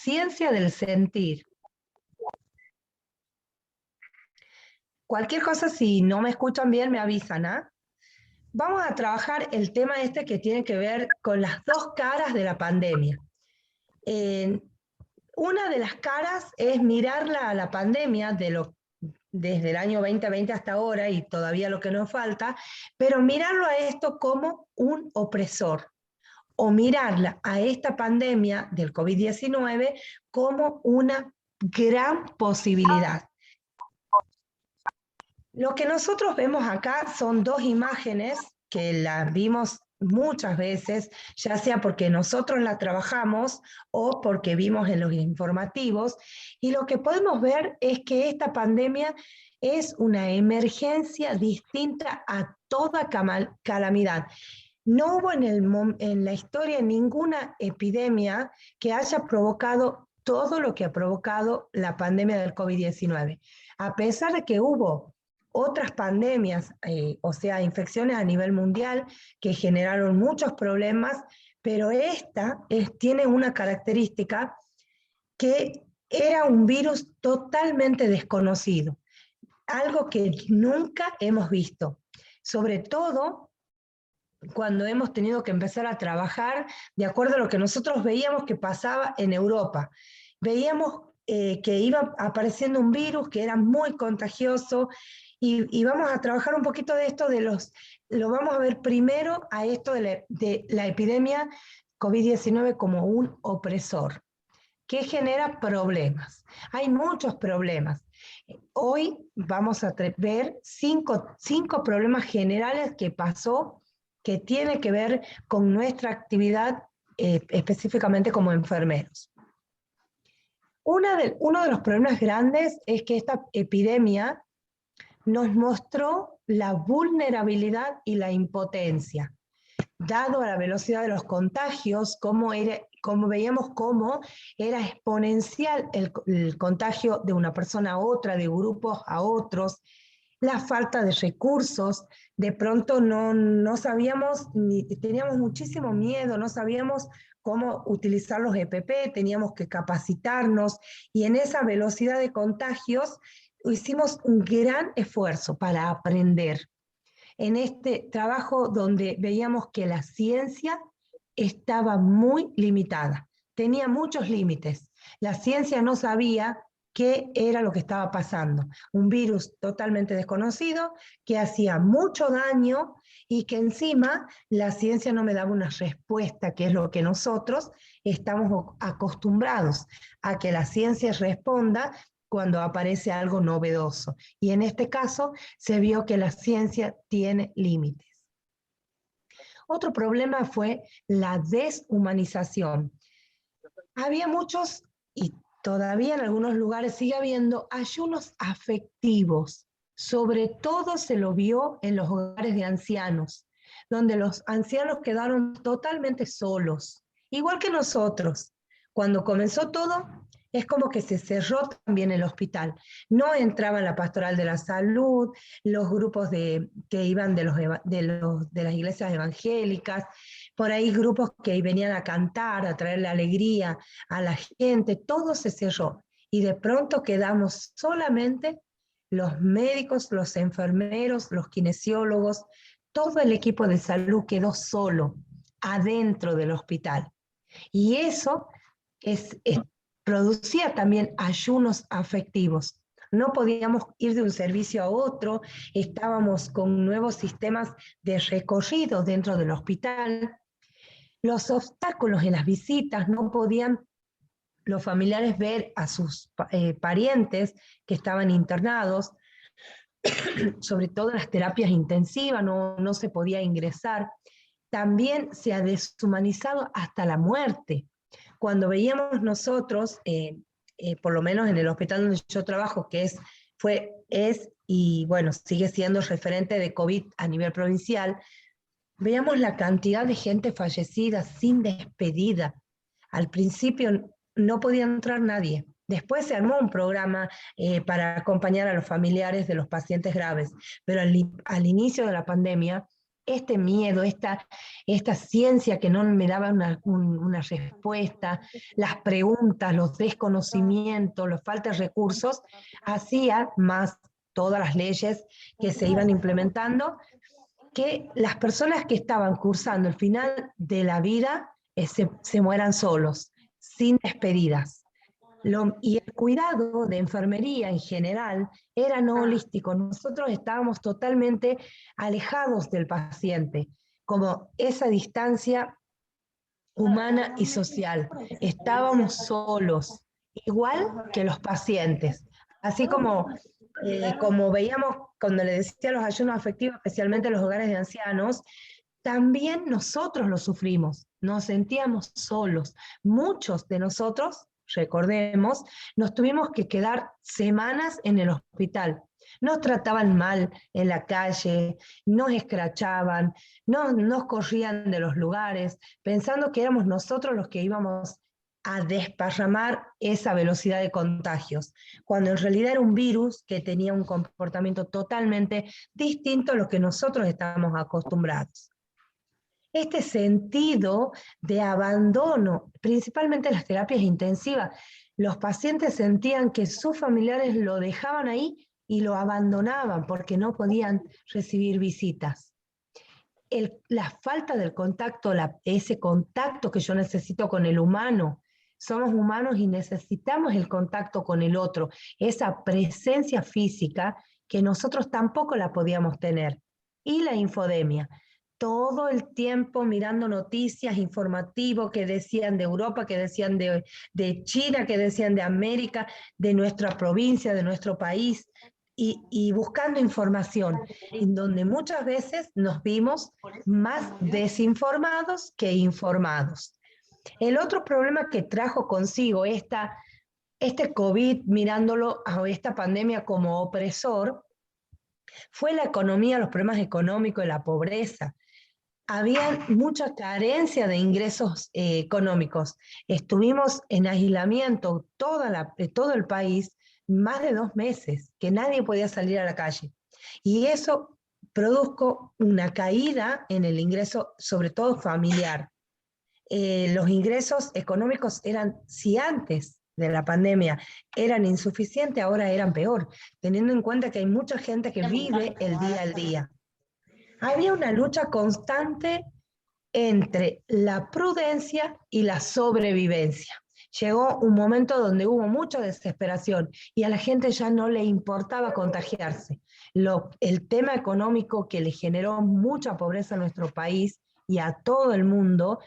ciencia del sentir. Cualquier cosa, si no me escuchan bien, me avisan, ¿ah? Vamos a trabajar el tema este que tiene que ver con las dos caras de la pandemia. Una de las caras es mirarla a la pandemia desde el año 2020 hasta ahora y todavía lo que nos falta, pero mirarlo a esto como un opresor o mirarla a esta pandemia del COVID-19 como una gran posibilidad. Lo que nosotros vemos acá son dos imágenes que las vimos muchas veces, ya sea porque nosotros la trabajamos o porque vimos en los informativos, y lo que podemos ver es que esta pandemia es una emergencia distinta a toda calamidad. No hubo en la historia ninguna epidemia que haya provocado todo lo que ha provocado la pandemia del COVID-19. A pesar de que hubo otras pandemias, o sea, infecciones a nivel mundial que generaron muchos problemas, pero esta tiene una característica que era un virus totalmente desconocido, algo que nunca hemos visto, sobre todo cuando hemos tenido que empezar a trabajar de acuerdo a lo que nosotros veíamos que pasaba en Europa. Veíamos que iba apareciendo un virus que era muy contagioso y vamos a trabajar un poquito de esto lo vamos a ver primero a esto de la epidemia COVID-19 como un opresor que genera problemas. Hay muchos problemas. Hoy vamos a ver cinco problemas generales que pasó que tiene que ver con nuestra actividad específicamente como enfermeros. Uno de los problemas grandes es que esta epidemia nos mostró la vulnerabilidad y la impotencia. Dado a la velocidad de los contagios, como veíamos cómo era exponencial el contagio de una persona a otra, de grupos a otros, la falta de recursos, de pronto no sabíamos, teníamos muchísimo miedo, no sabíamos cómo utilizar los EPP, teníamos que capacitarnos y en esa velocidad de contagios hicimos un gran esfuerzo para aprender. En este trabajo donde veíamos que la ciencia estaba muy limitada, tenía muchos límites. La ciencia no sabía qué era lo que estaba pasando. Un virus totalmente desconocido que hacía mucho daño y que encima la ciencia no me daba una respuesta, que es lo que nosotros estamos acostumbrados a que la ciencia responda cuando aparece algo novedoso. Y en este caso se vio que la ciencia tiene límites. Otro problema fue la deshumanización. Había muchos, y todavía en algunos lugares sigue habiendo, ayunos afectivos. Sobre todo se lo vio en los hogares de ancianos, donde los ancianos quedaron totalmente solos, igual que nosotros. Cuando comenzó todo, es como que se cerró también el hospital. No entraba la pastoral de la salud, los grupos que iban de las iglesias evangélicas, por ahí grupos que venían a cantar, a traerle alegría a la gente, todo se cerró. Y de pronto quedamos solamente los médicos, los enfermeros, los kinesiólogos, todo el equipo de salud quedó solo adentro del hospital. Y eso producía también ayunos afectivos. No podíamos ir de un servicio a otro, estábamos con nuevos sistemas de recorrido dentro del hospital. Los obstáculos en las visitas, no podían los familiares ver a sus parientes que estaban internados, sobre todo en las terapias intensivas, no se podía ingresar. También se ha deshumanizado hasta la muerte. Cuando veíamos nosotros, por lo menos en el hospital donde yo trabajo, que es y bueno, sigue siendo referente de COVID a nivel provincial, veíamos la cantidad de gente fallecida sin despedida. Al principio no podía entrar nadie. Después se armó un programa para acompañar a los familiares de los pacientes graves, pero al inicio de la pandemia este miedo, esta ciencia que no me daba una respuesta, las preguntas, los desconocimientos, la falta de recursos, hacía más todas las leyes que se iban implementando, que las personas que estaban cursando el final de la vida se mueran solos, sin despedidas. Y el cuidado de enfermería en general era no holístico. Nosotros estábamos totalmente alejados del paciente, como esa distancia humana y social. Estábamos solos, igual que los pacientes. Así como veíamos cuando le decía los ayunos afectivos, especialmente en los hogares de ancianos, también nosotros lo sufrimos, nos sentíamos solos. Muchos de nosotros, recordemos, nos tuvimos que quedar semanas en el hospital. Nos trataban mal en la calle, nos escrachaban, nos corrían de los lugares, pensando que éramos nosotros los que íbamos a desparramar esa velocidad de contagios, cuando en realidad era un virus que tenía un comportamiento totalmente distinto a lo que nosotros estamos acostumbrados. Este sentido de abandono, principalmente en las terapias intensivas, los pacientes sentían que sus familiares lo dejaban ahí y lo abandonaban porque no podían recibir visitas. La falta del contacto, ese contacto que yo necesito con el humano, somos humanos y necesitamos el contacto con el otro, esa presencia física que nosotros tampoco la podíamos tener. Y la infodemia, todo el tiempo mirando noticias informativos que decían de Europa, que decían de China, que decían de América, de nuestra provincia, de nuestro país, y buscando información, en donde muchas veces nos vimos más desinformados que informados. El otro problema que trajo consigo este COVID, mirándolo a esta pandemia como opresor, fue la economía, los problemas económicos y la pobreza. Había mucha carencia de ingresos económicos. Estuvimos en aislamiento todo el país más de 2 meses, que nadie podía salir a la calle. Y eso produjo una caída en el ingreso, sobre todo familiar. Los ingresos económicos eran, si antes de la pandemia eran insuficientes, ahora eran peor, teniendo en cuenta que hay mucha gente que vive el día al día. Había una lucha constante entre la prudencia y la sobrevivencia. Llegó un momento donde hubo mucha desesperación y a la gente ya no le importaba contagiarse. El tema económico que le generó mucha pobreza a nuestro país y a todo el mundo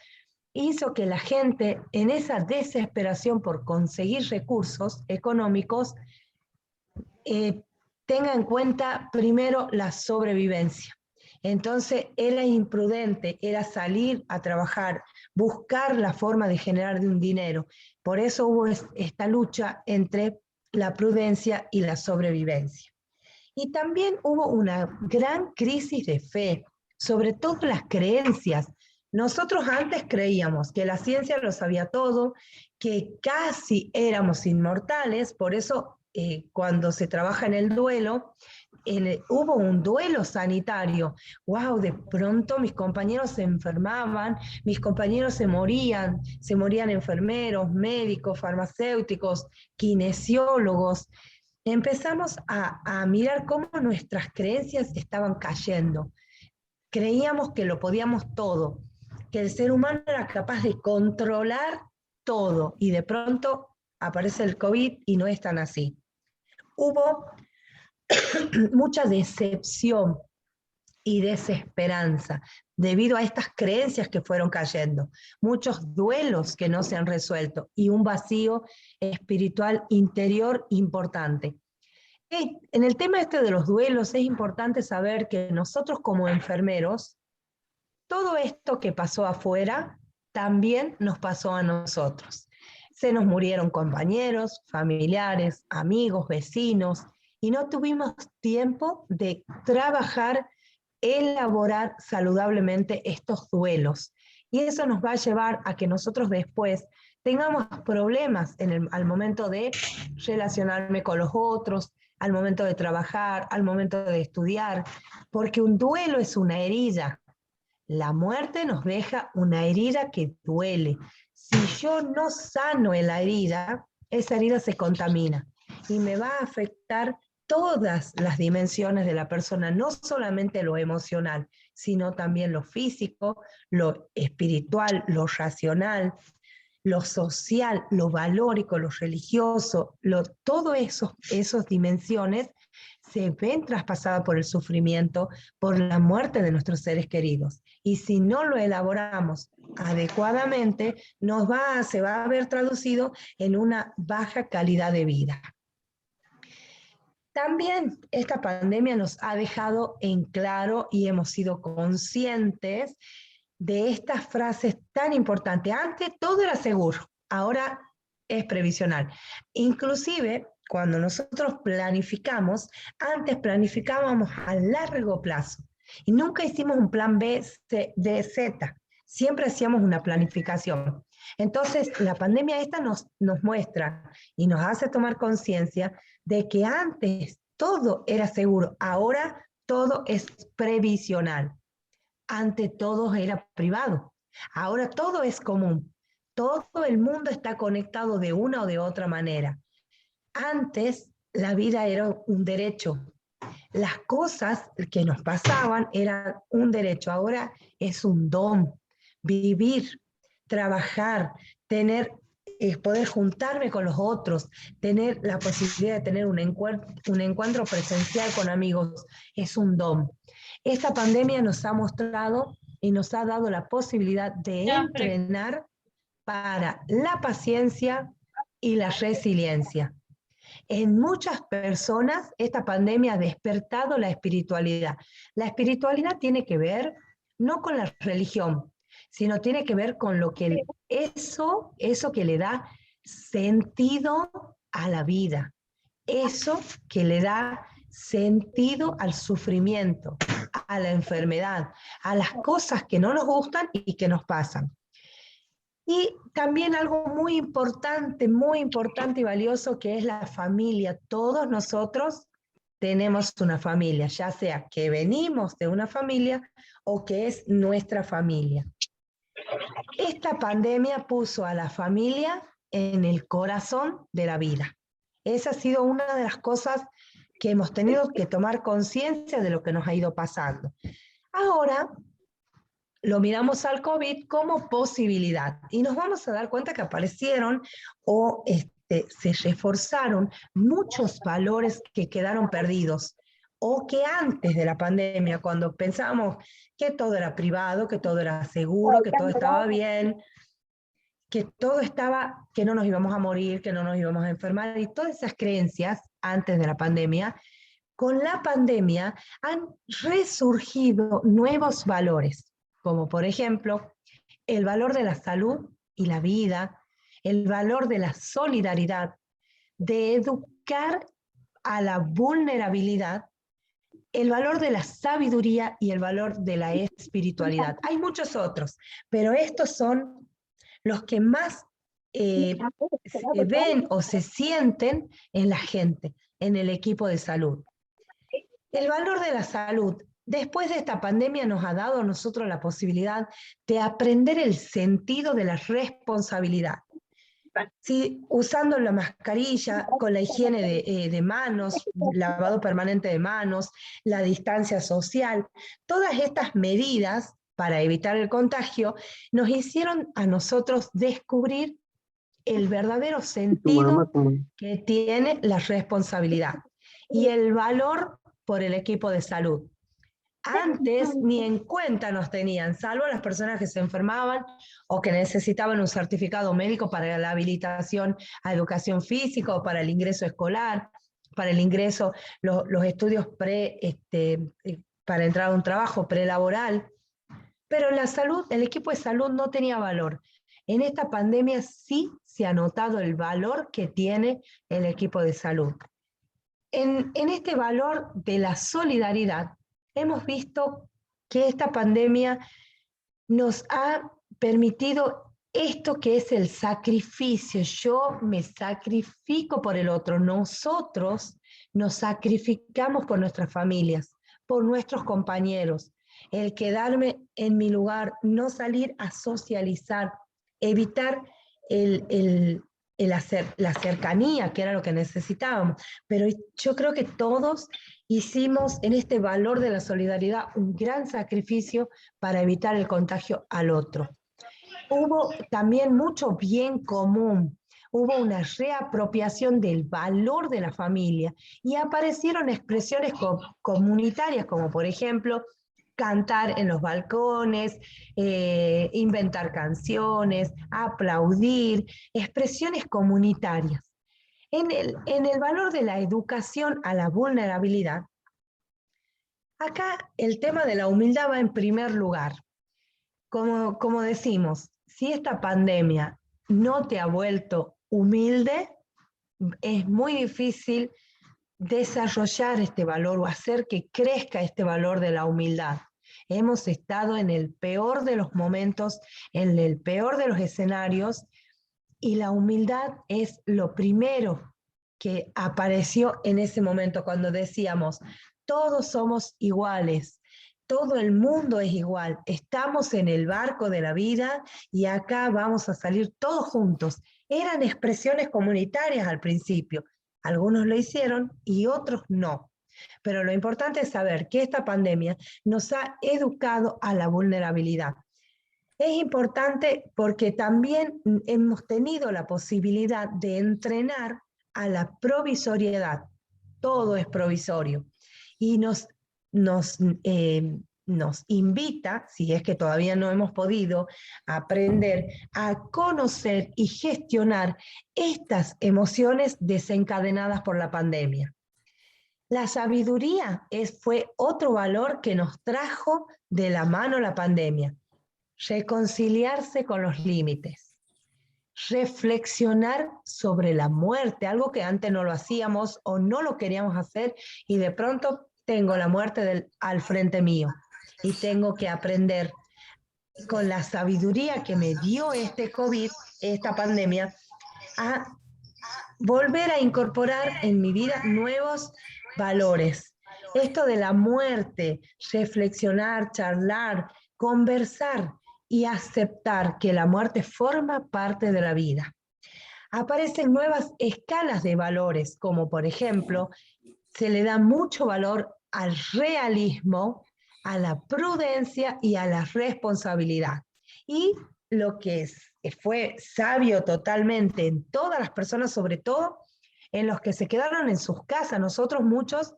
hizo que la gente, en esa desesperación por conseguir recursos económicos, tenga en cuenta primero la sobrevivencia. Entonces era imprudente, era salir a trabajar, buscar la forma de generar un dinero. Por eso hubo esta lucha entre la prudencia y la sobrevivencia. Y también hubo una gran crisis de fe, sobre todo las creencias. Nosotros antes creíamos que la ciencia lo sabía todo, que casi éramos inmortales, por eso cuando se trabaja en el duelo, hubo un duelo sanitario. ¡Wow! De pronto mis compañeros se enfermaban, mis compañeros se morían enfermeros, médicos, farmacéuticos, kinesiólogos. Empezamos a mirar cómo nuestras creencias estaban cayendo. Creíamos que lo podíamos todo, que el ser humano era capaz de controlar todo y de pronto aparece el COVID y no es tan así. Hubo mucha decepción y desesperanza debido a estas creencias que fueron cayendo, muchos duelos que no se han resuelto y un vacío espiritual interior importante. En el tema este de los duelos es importante saber que nosotros como enfermeros, todo esto que pasó afuera también nos pasó a nosotros. Se nos murieron compañeros, familiares, amigos, vecinos, y no tuvimos tiempo de trabajar, elaborar saludablemente estos duelos. Y eso nos va a llevar a que nosotros después tengamos problemas al momento de relacionarme con los otros, al momento de trabajar, al momento de estudiar, porque un duelo es una herida. La muerte nos deja una herida que duele. Si yo no sano en la herida, esa herida se contamina y me va a afectar todas las dimensiones de la persona, no solamente lo emocional, sino también lo físico, lo espiritual, lo racional, lo social, lo valórico, lo religioso, todo esos dimensiones se ven traspasadas por el sufrimiento, por la muerte de nuestros seres queridos. Y si no lo elaboramos adecuadamente, se va a ver traducido en una baja calidad de vida. También esta pandemia nos ha dejado en claro y hemos sido conscientes de estas frases tan importantes. Antes todo era seguro, ahora es previsional. Inclusive, cuando nosotros planificamos, antes planificábamos a largo plazo y nunca hicimos un plan B, C, D, Z. Siempre hacíamos una planificación. Entonces, la pandemia esta nos muestra y nos hace tomar conciencia de que antes todo era seguro, ahora todo es previsional. Antes todo era privado, ahora todo es común. Todo el mundo está conectado de una o de otra manera. Antes la vida era un derecho. Las cosas que nos pasaban eran un derecho, ahora es un don. Vivir, trabajar, poder juntarme con los otros, tener la posibilidad de tener un encuentro presencial con amigos, es un don. Esta pandemia nos ha mostrado y nos ha dado la posibilidad de entrenar para la paciencia y la resiliencia. En muchas personas esta pandemia ha despertado la espiritualidad. La espiritualidad tiene que ver no con la religión, sino tiene que ver con eso que le da sentido a la vida, eso que le da sentido al sufrimiento, a la enfermedad, a las cosas que no nos gustan y que nos pasan. Y también algo muy importante y valioso, que es la familia. Todos nosotros tenemos una familia, ya sea que venimos de una familia o que es nuestra familia. Esta pandemia puso a la familia en el corazón de la vida. Esa ha sido una de las cosas que hemos tenido que tomar conciencia de lo que nos ha ido pasando. Ahora lo miramos al COVID como posibilidad y nos vamos a dar cuenta que aparecieron o se reforzaron muchos valores que quedaron perdidos o que antes de la pandemia, cuando pensábamos que todo era privado, que todo era seguro, que todo estaba bien, que todo estaba, que no nos íbamos a morir, que no nos íbamos a enfermar, y todas esas creencias antes de la pandemia, con la pandemia han resurgido nuevos valores, como por ejemplo el valor de la salud y la vida, el valor de la solidaridad, de educar a la vulnerabilidad, el valor de la sabiduría y el valor de la espiritualidad. Hay muchos otros, pero estos son los que más se ven o se sienten en la gente, en el equipo de salud. El valor de la salud, después de esta pandemia, nos ha dado a nosotros la posibilidad de aprender el sentido de la responsabilidad. Sí, usando la mascarilla, con la higiene de manos, lavado permanente de manos, la distancia social, todas estas medidas para evitar el contagio nos hicieron a nosotros descubrir el verdadero sentido que tiene la responsabilidad y el valor por el equipo de salud. Antes ni en cuenta nos tenían, salvo las personas que se enfermaban o que necesitaban un certificado médico para la habilitación a educación física o para el ingreso escolar, para el ingreso, los estudios para entrar a un trabajo prelaboral. Pero la salud, el equipo de salud no tenía valor. En esta pandemia sí se ha notado el valor que tiene el equipo de salud. En este valor de la solidaridad, hemos visto que esta pandemia nos ha permitido esto que es el sacrificio. Yo me sacrifico por el otro. Nosotros nos sacrificamos por nuestras familias, por nuestros compañeros. el quedarme en mi lugar, no salir a socializar, evitar la cercanía, que era lo que necesitábamos. Pero yo creo que todos hicimos en este valor de la solidaridad un gran sacrificio para evitar el contagio al otro. Hubo también mucho bien común, hubo una reapropiación del valor de la familia y aparecieron expresiones comunitarias, como por ejemplo cantar en los balcones, inventar canciones, aplaudir, expresiones comunitarias. En el valor de la educación a la vulnerabilidad, acá el tema de la humildad va en primer lugar. Como decimos, si esta pandemia no te ha vuelto humilde, es muy difícil desarrollar este valor o hacer que crezca este valor de la humildad. Hemos estado en el peor de los momentos, en el peor de los escenarios, y la humildad es lo primero que apareció en ese momento cuando decíamos, todos somos iguales, todo el mundo es igual, estamos en el barco de la vida y acá vamos a salir todos juntos. Eran expresiones comunitarias al principio, algunos lo hicieron y otros no. Pero lo importante es saber que esta pandemia nos ha educado a la vulnerabilidad. Es importante porque también hemos tenido la posibilidad de entrenar a la provisoriedad. Todo es provisorio. Y nos invita, si es que todavía no hemos podido aprender a conocer y gestionar estas emociones desencadenadas por la pandemia. La sabiduría fue otro valor que nos trajo de la mano la pandemia. Reconciliarse con los límites, reflexionar sobre la muerte, algo que antes no lo hacíamos o no lo queríamos hacer y de pronto tengo la muerte al frente mío y tengo que aprender con la sabiduría que me dio este COVID, esta pandemia, a volver a incorporar en mi vida nuevos valores. Esto de la muerte, reflexionar, charlar, conversar y aceptar que la muerte forma parte de la vida. Aparecen nuevas escalas de valores, como por ejemplo, se le da mucho valor al realismo, a la prudencia y a la responsabilidad. Y lo que fue sabio totalmente en todas las personas, sobre todo en los que se quedaron en sus casas. Nosotros muchos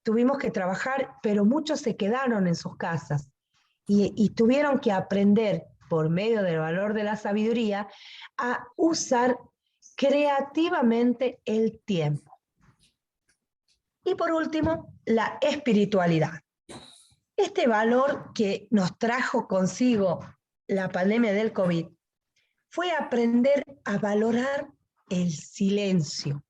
tuvimos que trabajar, pero muchos se quedaron en sus casas y tuvieron que aprender por medio del valor de la sabiduría a usar creativamente el tiempo. Y por último, la espiritualidad. Este valor que nos trajo consigo la pandemia del COVID fue aprender a valorar el silencio,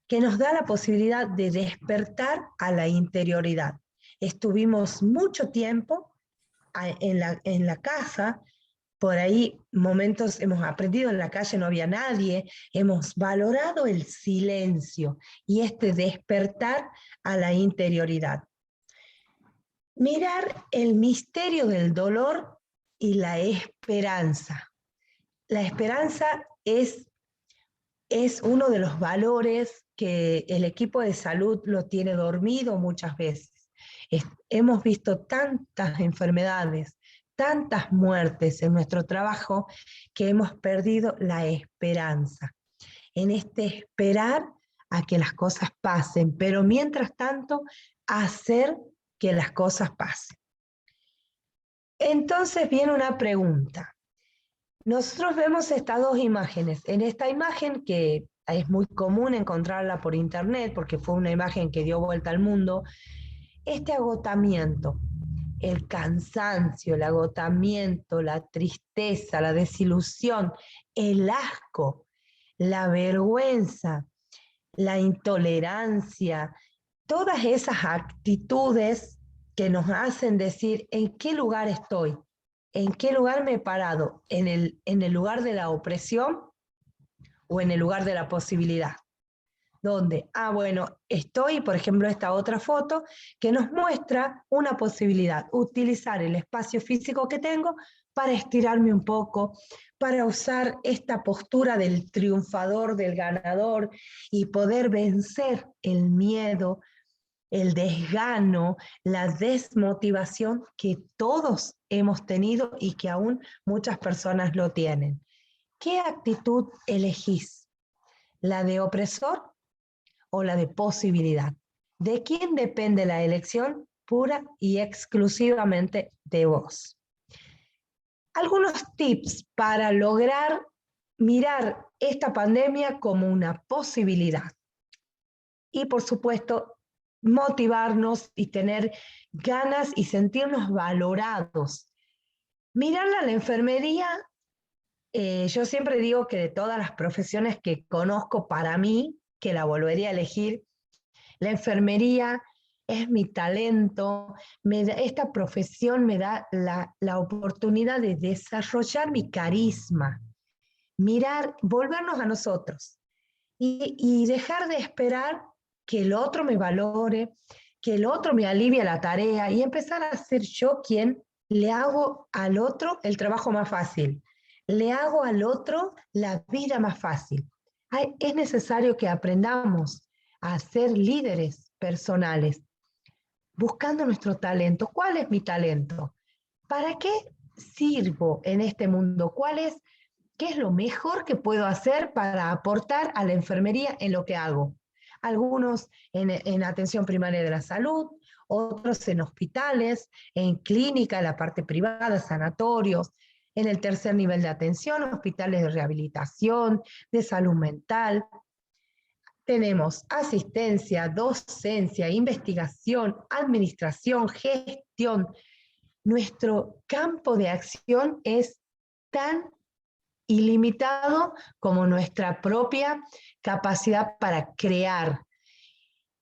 que nos da la posibilidad de despertar a la interioridad. Estuvimos mucho tiempo en la casa, por ahí momentos hemos aprendido, en la calle no había nadie, hemos valorado el silencio y este despertar a la interioridad. Mirar el misterio del dolor y la esperanza. La esperanza es uno de los valores que el equipo de salud lo tiene dormido muchas veces. Hemos visto tantas enfermedades, tantas muertes en nuestro trabajo que hemos perdido la esperanza. En este esperar a que las cosas pasen, pero mientras tanto hacer que las cosas pasen. Entonces viene una pregunta. Nosotros vemos estas dos imágenes. En esta imagen, que es muy común encontrarla por internet porque fue una imagen que dio vuelta al mundo, este agotamiento, el cansancio, el agotamiento, la tristeza, la desilusión, el asco, la vergüenza, la intolerancia, todas esas actitudes que nos hacen decir en qué lugar estoy, en qué lugar me he parado, en el lugar de la opresión o en el lugar de la posibilidad. donde, bueno, estoy, por ejemplo, esta otra foto que nos muestra una posibilidad, utilizar el espacio físico que tengo para estirarme un poco, para usar esta postura del triunfador, del ganador, y poder vencer el miedo, el desgano, la desmotivación que todos hemos tenido y que aún muchas personas lo tienen. ¿Qué actitud elegís? ¿La de opresor o la de posibilidad? ¿De quién depende la elección? Pura y exclusivamente de vos. Algunos tips para lograr mirar esta pandemia como una posibilidad. Y por supuesto, motivarnos y tener ganas y sentirnos valorados. Mirarla a la enfermería, yo siempre digo que de todas las profesiones que conozco para mí, que la volvería a elegir, la enfermería es mi talento, esta profesión me da la oportunidad de desarrollar mi carisma, mirar, volvernos a nosotros y dejar de esperar que el otro me valore, que el otro me alivie la tarea y empezar a ser yo quien le hago al otro el trabajo más fácil, le hago al otro la vida más fácil. Es necesario que aprendamos a ser líderes personales, buscando nuestro talento. ¿Cuál es mi talento? ¿Para qué sirvo en este mundo? ¿Qué es lo mejor que puedo hacer para aportar a la enfermería en lo que hago? Algunos en atención primaria de la salud, otros en hospitales, en clínica, en la parte privada, sanatorios, en el tercer nivel de atención, hospitales de rehabilitación, de salud mental. Tenemos asistencia, docencia, investigación, administración, gestión. Nuestro campo de acción es tan ilimitado como nuestra propia capacidad para crear.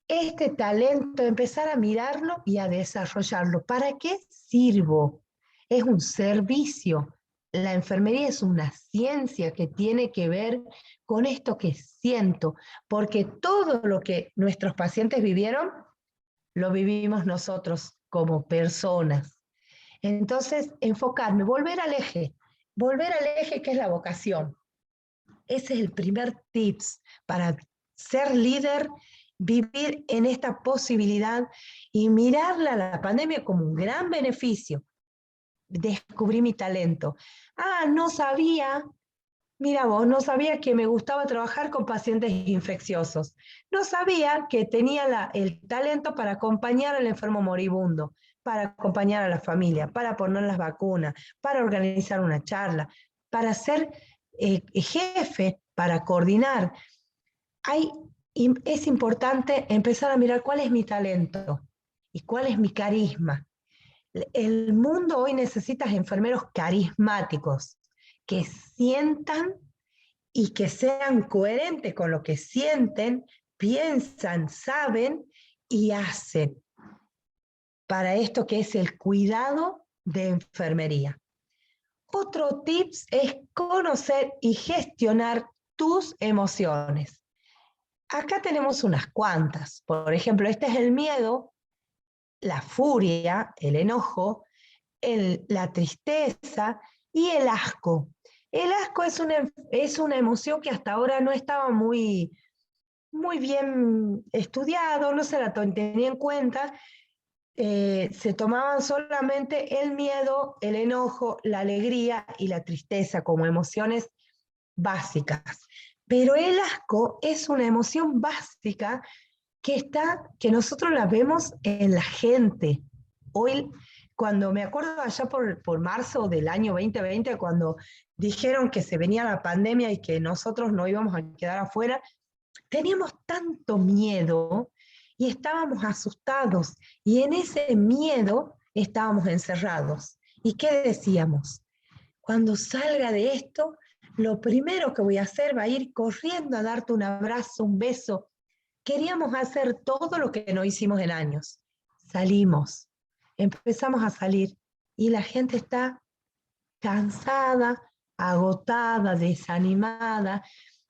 Este talento, empezar a mirarlo y a desarrollarlo. ¿Para qué sirvo? Es un servicio. La enfermería es una ciencia que tiene que ver con esto que siento, porque todo lo que nuestros pacientes vivieron, lo vivimos nosotros como personas. Entonces, enfocarme, volver al eje que es la vocación. Ese es el primer tips para ser líder, vivir en esta posibilidad y mirarla a la pandemia como un gran beneficio. Descubrí mi talento. No sabía, mira vos, no sabía que me gustaba trabajar con pacientes infecciosos. No sabía que tenía el talento para acompañar al enfermo moribundo, para acompañar a la familia, para poner las vacunas, para organizar una charla, para ser jefe, para coordinar. Es importante empezar a mirar cuál es mi talento y cuál es mi carisma. El mundo hoy necesita enfermeros carismáticos que sientan y que sean coherentes con lo que sienten, piensan, saben y hacen para esto que es el cuidado de enfermería. Otro tips es conocer y gestionar tus emociones. Acá tenemos unas cuantas. Por ejemplo, este es el miedo, la furia, el enojo, la tristeza y el asco. El asco es una emoción que hasta ahora no estaba muy bien estudiado, no se la tenía en cuenta. Se tomaban solamente el miedo, el enojo, la alegría y la tristeza como emociones básicas. Pero el asco es una emoción básica que nosotros la vemos en la gente. Hoy, cuando me acuerdo allá por marzo del año 2020, cuando dijeron que se venía la pandemia y que nosotros no íbamos a quedar afuera, teníamos tanto miedo y estábamos asustados y en ese miedo estábamos encerrados. ¿Y qué decíamos? Cuando salga de esto, lo primero que voy a hacer va a ir corriendo a darte un abrazo, un beso. Queríamos hacer todo lo que no hicimos en años. Salimos, empezamos a salir y la gente está cansada, agotada, desanimada.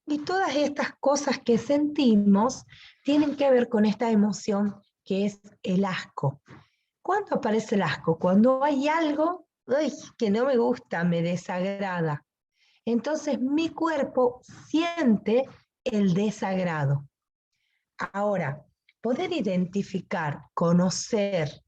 Y todas estas cosas que sentimos tienen que ver con esta emoción que es el asco. ¿Cuándo aparece el asco? Cuando hay algo, ay, que no me gusta, me desagrada. Entonces mi cuerpo siente el desagrado. Ahora, poder identificar, conocer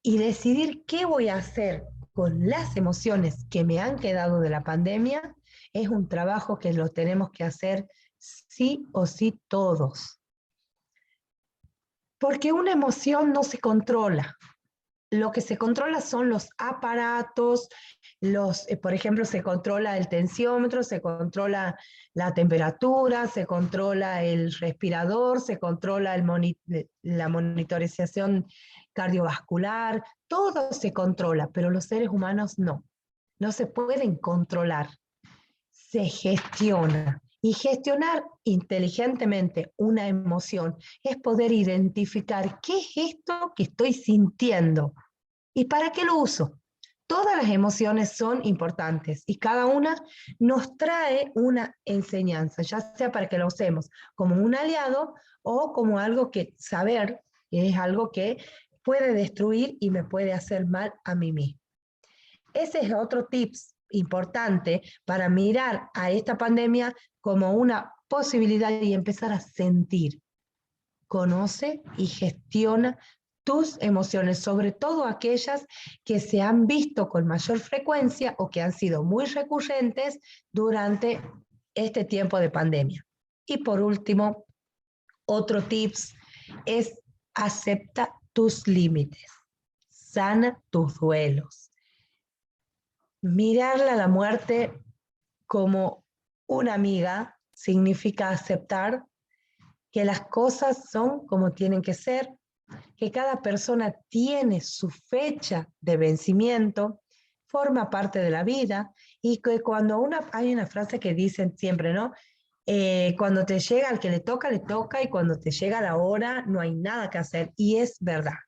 y decidir qué voy a hacer con las emociones que me han quedado de la pandemia es un trabajo que lo tenemos que hacer sí o sí todos. Porque una emoción no se controla. Lo que se controla son los aparatos, por ejemplo, se controla el tensiómetro, se controla la temperatura, se controla el respirador, se controla la monitorización cardiovascular, todo se controla, pero los seres humanos no se pueden controlar, se gestiona. Y gestionar inteligentemente una emoción es poder identificar qué es esto que estoy sintiendo y para qué lo uso. Todas las emociones son importantes y cada una nos trae una enseñanza, ya sea para que la usemos como un aliado o como algo que saber que es algo que puede destruir y me puede hacer mal a mí mismo. Ese es otro tips importante para mirar a esta pandemia como una posibilidad y empezar a sentir. Conoce y gestiona tus emociones, sobre todo aquellas que se han visto con mayor frecuencia o que han sido muy recurrentes durante este tiempo de pandemia. Y por último, otro tips es acepta tus límites, sana tus duelos. Mirarla a la muerte como una amiga significa aceptar que las cosas son como tienen que ser, que cada persona tiene su fecha de vencimiento, forma parte de la vida y que cuando hay una frase que dicen siempre, ¿no? Cuando te llega al que le toca y cuando te llega la hora no hay nada que hacer y es verdad,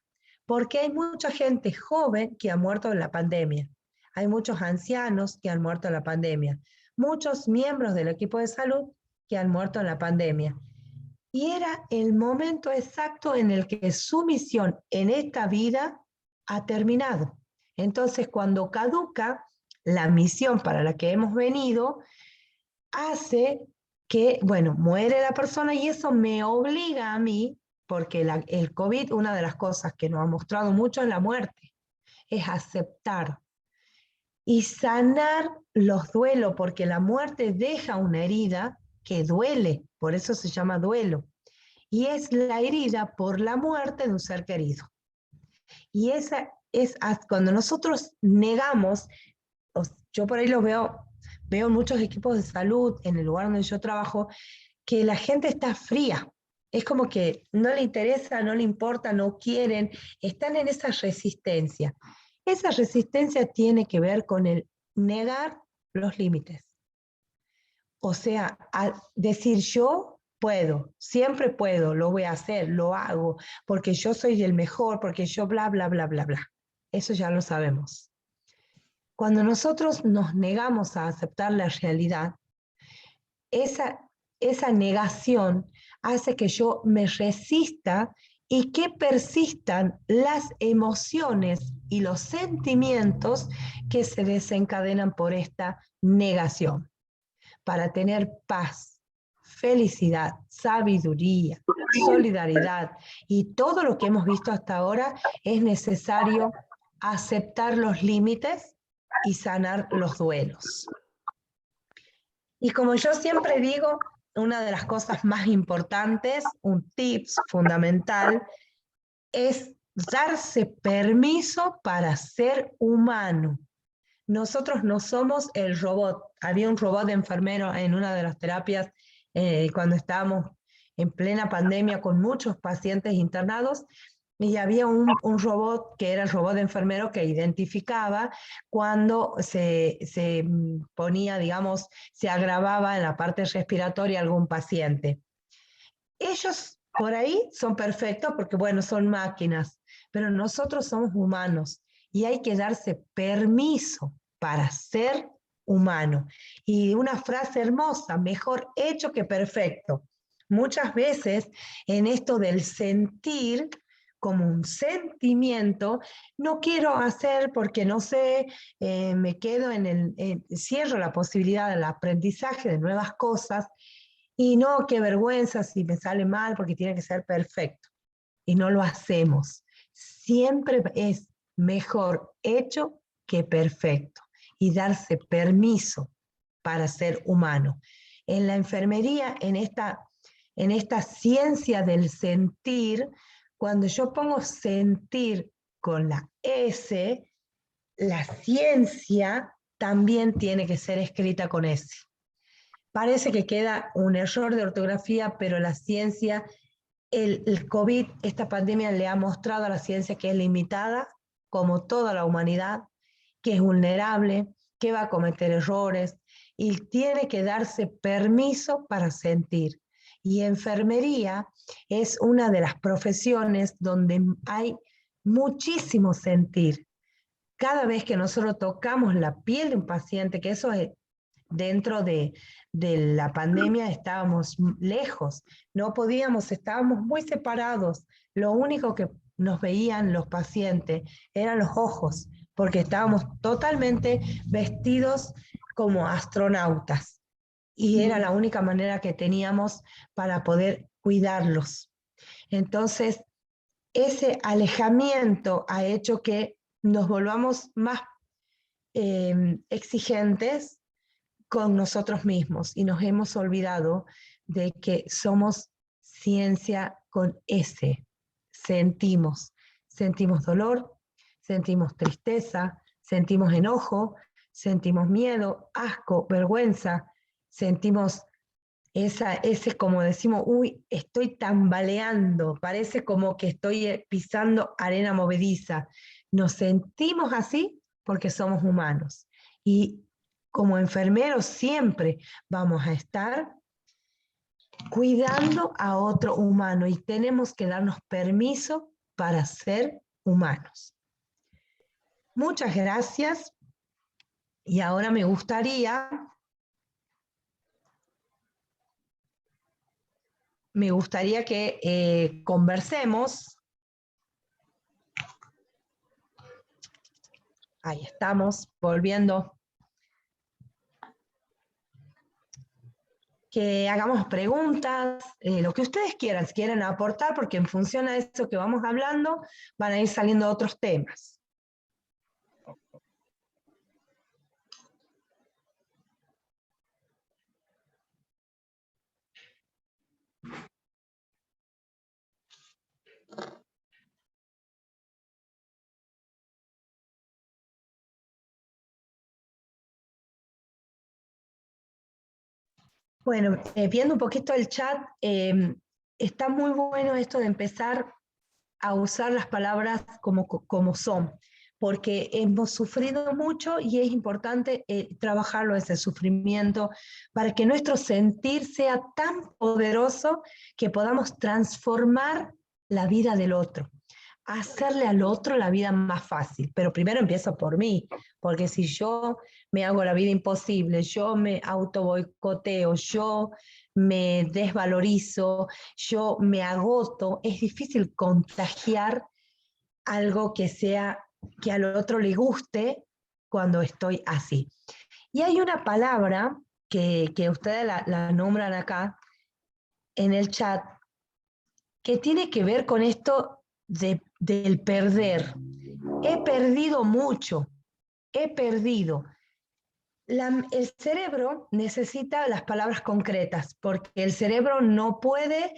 porque hay mucha gente joven que ha muerto en la pandemia, hay muchos ancianos que han muerto en la pandemia, muchos miembros del equipo de salud que han muerto en la pandemia. Y era el momento exacto en el que su misión en esta vida ha terminado. Entonces, cuando caduca la misión para la que hemos venido, hace que, bueno, muere la persona y eso me obliga a mí, porque el COVID, una de las cosas que nos ha mostrado mucho en la muerte, es aceptar y sanar los duelos, porque la muerte deja una herida que duele, por eso se llama duelo. Y es la herida por la muerte de un ser querido. Y esa es cuando nosotros negamos, yo por ahí lo veo en muchos equipos de salud, en el lugar donde yo trabajo, que la gente está fría. Es como que no le interesa, no le importa, no quieren, están en esa resistencia. Esa resistencia tiene que ver con el negar los límites. O sea, al decir yo puedo, siempre puedo, lo voy a hacer, lo hago, porque yo soy el mejor, porque yo bla, bla, bla, bla, bla. Eso ya lo sabemos. Cuando nosotros nos negamos a aceptar la realidad, esa, esa negación hace que yo me resista y que persistan las emociones y los sentimientos que se desencadenan por esta negación. Para tener paz, felicidad, sabiduría, solidaridad y todo lo que hemos visto hasta ahora, es necesario aceptar los límites y sanar los duelos. Y como yo siempre digo, una de las cosas más importantes, un tips fundamental, es darse permiso para ser humano. Nosotros no somos el robot. Había un robot de enfermero en una de las terapias cuando estábamos en plena pandemia con muchos pacientes internados y había un robot que era el robot de enfermero que identificaba cuando se ponía, digamos, se agravaba en la parte respiratoria algún paciente. Ellos por ahí son perfectos porque, bueno, son máquinas, pero nosotros somos humanos y hay que darse permiso para ser humano. Y una frase hermosa, mejor hecho que perfecto. Muchas veces en esto del sentir, como un sentimiento, no quiero hacer porque no sé, me quedo cierro la posibilidad del aprendizaje de nuevas cosas y no, qué vergüenza si me sale mal porque tiene que ser perfecto. Y no lo hacemos. Siempre es mejor hecho que perfecto y darse permiso para ser humano. En la enfermería, en esta ciencia del sentir, cuando yo pongo sentir con la S, la ciencia también tiene que ser escrita con S. Parece que queda un error de ortografía, pero la ciencia, el COVID, esta pandemia le ha mostrado a la ciencia que es limitada, como toda la humanidad, que es vulnerable, que va a cometer errores y tiene que darse permiso para sentir. Y enfermería es una de las profesiones donde hay muchísimo sentir. Cada vez que nosotros tocamos la piel de un paciente, que eso es dentro de la pandemia estábamos lejos, no podíamos, estábamos muy separados. Lo único que nos veían los pacientes eran los ojos, porque estábamos totalmente vestidos como astronautas y era la única manera que teníamos para poder cuidarlos. Entonces, ese alejamiento ha hecho que nos volvamos más exigentes con nosotros mismos y nos hemos olvidado de que somos ciencia con S. Sentimos dolor, sentimos tristeza, sentimos enojo, sentimos miedo, asco, vergüenza, sentimos ese como decimos, uy, estoy tambaleando, parece como que estoy pisando arena movediza. Nos sentimos así porque somos humanos. Y como enfermeros siempre vamos a estar cuidando a otro humano y tenemos que darnos permiso para ser humanos. Muchas gracias y ahora me gustaría que conversemos. Ahí estamos, volviendo. Que hagamos preguntas, lo que ustedes quieran, si quieren aportar, porque en función a eso que vamos hablando, van a ir saliendo otros temas. Bueno, viendo un poquito el chat, está muy bueno esto de empezar a usar las palabras como son, porque hemos sufrido mucho y es importante trabajarlo ese sufrimiento para que nuestro sentir sea tan poderoso que podamos transformar la vida del otro, hacerle al otro la vida más fácil. Pero primero empiezo por mí, porque si yo me hago la vida imposible, yo me auto boicoteo, yo me desvalorizo, yo me agoto, es difícil contagiar algo que al otro le guste cuando estoy así. Y hay una palabra que ustedes la nombran acá en el chat, que tiene que ver con esto del perder. He perdido mucho, he perdido. El cerebro necesita las palabras concretas, porque el cerebro no puede,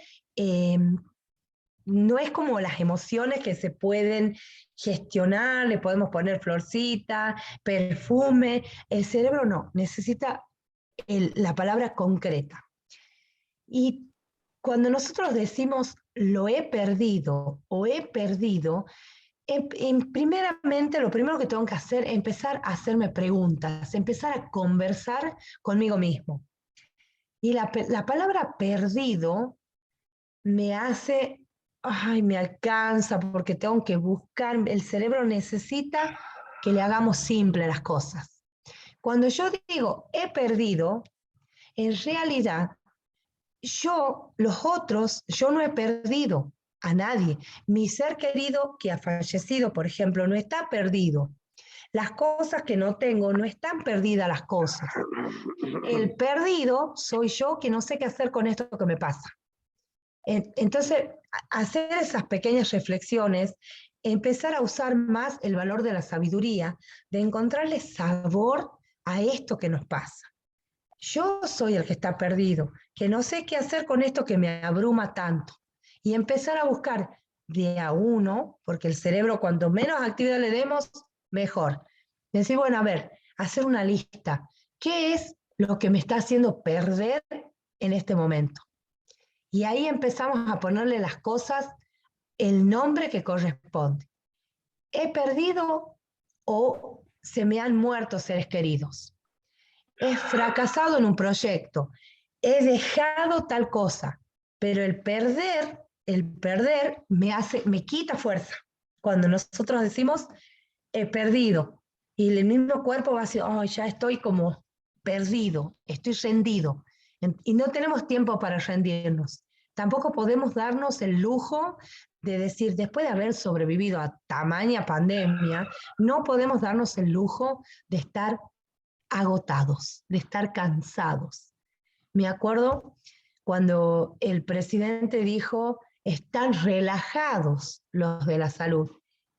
no es como las emociones que se pueden gestionar, le podemos poner florcita, perfume, el cerebro no, necesita la palabra concreta. Y cuando nosotros decimos lo he perdido o he perdido, primeramente lo primero que tengo que hacer es empezar a hacerme preguntas, empezar a conversar conmigo mismo. Y la palabra perdido me hace, ay, me alcanza porque tengo que buscar, el cerebro necesita que le hagamos simple las cosas. Cuando yo digo he perdido, en realidad los otros, yo no he perdido a nadie. Mi ser querido que ha fallecido, por ejemplo, no está perdido. Las cosas que no tengo, no están perdidas las cosas. El perdido soy yo que no sé qué hacer con esto que me pasa. Entonces, hacer esas pequeñas reflexiones, empezar a usar más el valor de la sabiduría, de encontrarle sabor a esto que nos pasa. Yo soy el que está perdido, que no sé qué hacer con esto que me abruma tanto. Y empezar a buscar de a uno, porque el cerebro cuanto menos actividad le demos, mejor. Decir, bueno, a ver, hacer una lista. ¿Qué es lo que me está haciendo perder en este momento? Y ahí empezamos a ponerle las cosas el nombre que corresponde. He perdido o se me han muerto seres queridos. He fracasado en un proyecto. He dejado tal cosa. Pero el perder me quita fuerza. Cuando nosotros decimos he perdido y el mismo cuerpo va a decir, oh, ya estoy como perdido, estoy rendido. Y no tenemos tiempo para rendirnos. Tampoco podemos darnos el lujo de decir, después de haber sobrevivido a tamaña pandemia, no podemos darnos el lujo de estar agotados, de estar cansados. Me acuerdo cuando el presidente dijo, están relajados los de la salud.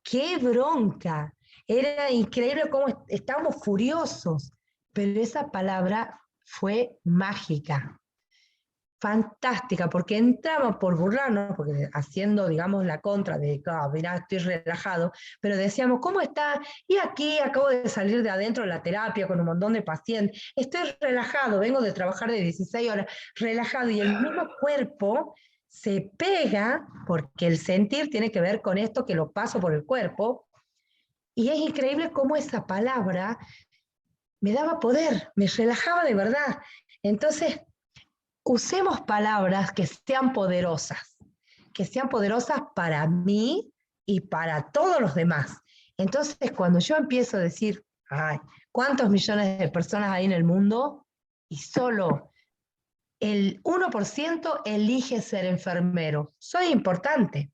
¡Qué bronca! Era increíble cómo estábamos furiosos, pero esa palabra fue mágica, fantástica, porque entraba por burlarnos, porque haciendo, digamos, la contra de, oh, mirá, estoy relajado, pero decíamos, ¿cómo está? Y aquí acabo de salir de adentro de la terapia con un montón de pacientes, estoy relajado, vengo de trabajar de 16 horas, relajado, y el mismo cuerpo se pega, porque el sentir tiene que ver con esto que lo paso por el cuerpo, y es increíble cómo esa palabra me daba poder, me relajaba de verdad. Entonces, usemos palabras que sean poderosas para mí y para todos los demás. Entonces, cuando yo empiezo a decir, ay, ¿cuántos millones de personas hay en el mundo? Y solo el 1% elige ser enfermero. Soy importante.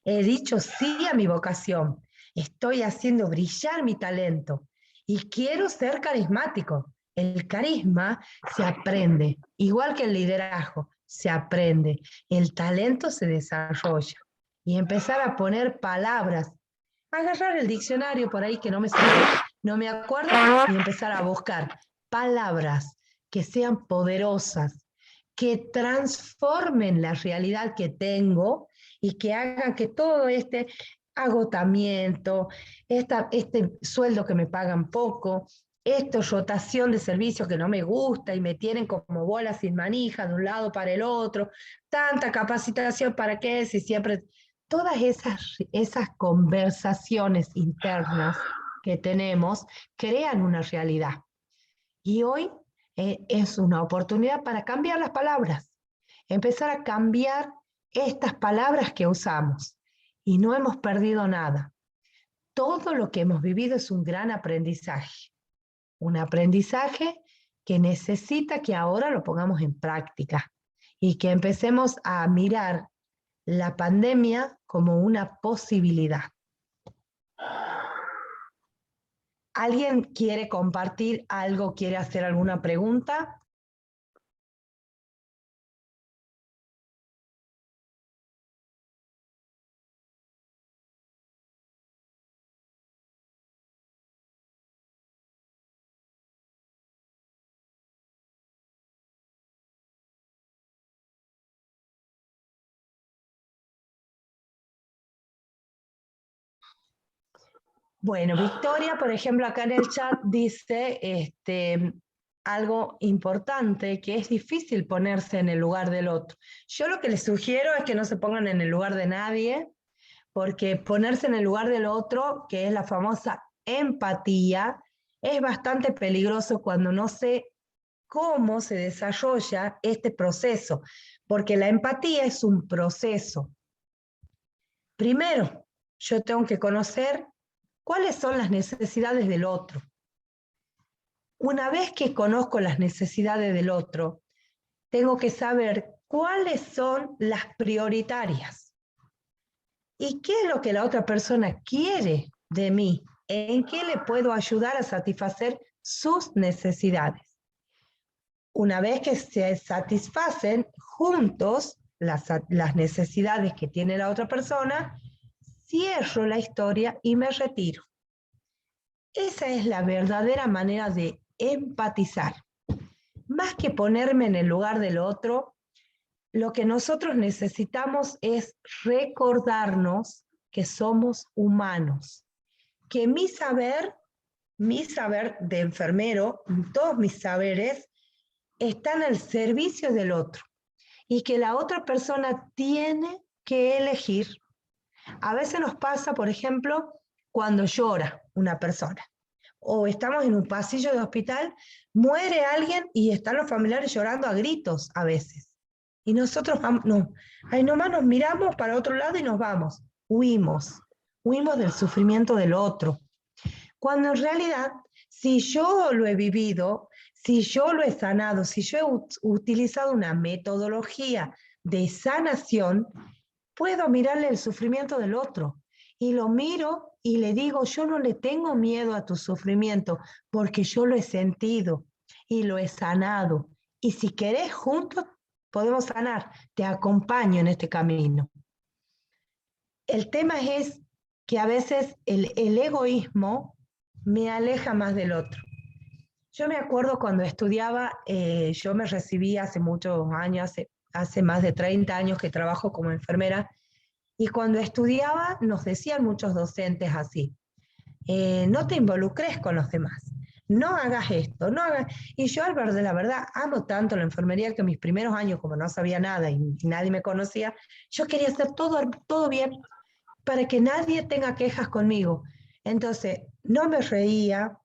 He dicho sí a mi vocación. Estoy haciendo brillar mi talento y quiero ser carismático. El carisma se aprende, igual que el liderazgo, se aprende. El talento se desarrolla. Y empezar a poner palabras, agarrar el diccionario por ahí que no me sale, no me acuerdo, y empezar a buscar palabras que sean poderosas, que transformen la realidad que tengo y que hagan que todo este agotamiento, este sueldo que me pagan poco, esta rotación de servicios que no me gusta y me tienen como bolas sin manija de un lado para el otro, tanta capacitación para qué, si siempre, todas esas conversaciones internas que tenemos crean una realidad. Y hoy es una oportunidad para cambiar las palabras, empezar a cambiar estas palabras que usamos. Y no hemos perdido nada. Todo lo que hemos vivido es un gran aprendizaje. Un aprendizaje que necesita que ahora lo pongamos en práctica y que empecemos a mirar la pandemia como una posibilidad. ¿Alguien quiere compartir algo, quiere hacer alguna pregunta? Bueno, Victoria, por ejemplo, acá en el chat dice algo importante, que es difícil ponerse en el lugar del otro. Yo lo que les sugiero es que no se pongan en el lugar de nadie, porque ponerse en el lugar del otro, que es la famosa empatía, es bastante peligroso cuando no sé cómo se desarrolla este proceso, porque la empatía es un proceso. Primero, yo tengo que conocer cuáles son las necesidades del otro. Una vez que conozco las necesidades del otro, tengo que saber cuáles son las prioritarias y qué es lo que la otra persona quiere de mí, en qué le puedo ayudar a satisfacer sus necesidades. Una vez que se satisfacen juntos las necesidades que tiene la otra persona, cierro la historia y me retiro. Esa es la verdadera manera de empatizar. Más que ponerme en el lugar del otro, lo que nosotros necesitamos es recordarnos que somos humanos, que mi saber de enfermero, todos mis saberes, están al servicio del otro y que la otra persona tiene que elegir. A veces nos pasa, por ejemplo, cuando llora una persona o estamos en un pasillo de hospital, muere alguien y están los familiares llorando a gritos a veces. Y nosotros no, ahí nomás nos miramos para otro lado y nos vamos. Huimos del sufrimiento del otro. Cuando en realidad, si yo lo he vivido, si yo lo he sanado, si yo he utilizado una metodología de sanación, puedo mirarle el sufrimiento del otro. Y lo miro y le digo, yo no le tengo miedo a tu sufrimiento porque yo lo he sentido y lo he sanado. Y si querés, juntos podemos sanar. Te acompaño en este camino. El tema es que a veces el egoísmo me aleja más del otro. Yo me acuerdo cuando estudiaba, yo me recibí hace muchos años, hace más de 30 años que trabajo como enfermera, y cuando estudiaba nos decían muchos docentes así, no te involucres con los demás, no hagas esto, no hagas... Y yo, al ver de la verdad, amo tanto la enfermería que mis primeros años, como no sabía nada y nadie me conocía, yo quería hacer todo bien para que nadie tenga quejas conmigo. Entonces, no me reía,